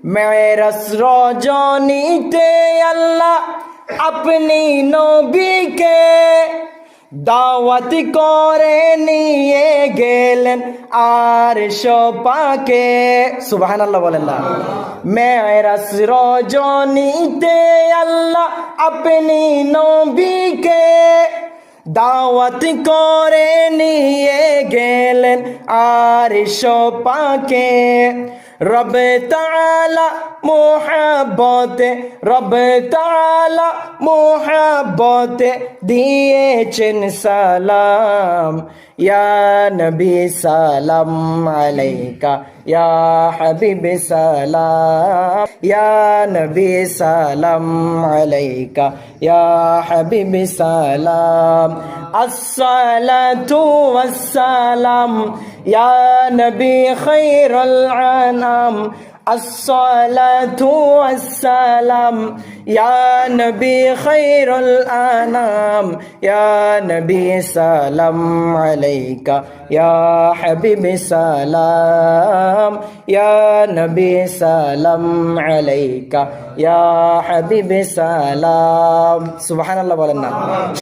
মেরাজ রজনীতে আল্লাহ আপনি নবীকে দাওয়াত করে নিয়ে গেলেন আরশ পাকে। সুবহানাল্লাহ বলেন না। মেরাজ রজনীতে আল্লাহ আপনি নবীকে দাওয়াত করে নিয়ে গেলেন আরশ পাকে। রব তাআলা মোহাব্বতে, রব তাআলা মোহাব্বতে দিয়েছেন সালাম। ইয়া নবী সালাম আলাইকা, ইয়া হাবিব সালাম। ইয়া নবী সালাম আলাইকা, ইয়া হাবিব সালাম। আসসালাতু ওয়াসসালাম ইয়া নবী খায়রুল আনাম। আসসালাতু ওয়াসসালাম ইয়া নবী খায়রুল আনাম। ইয়া নবী সালাম আলাইকা, ইয়া হাবিব সালাম। ইয়া নবী সালাম আলাইকা, ইয়া হাবিব সালাম। সুবহানাল্লাহ বলেন না।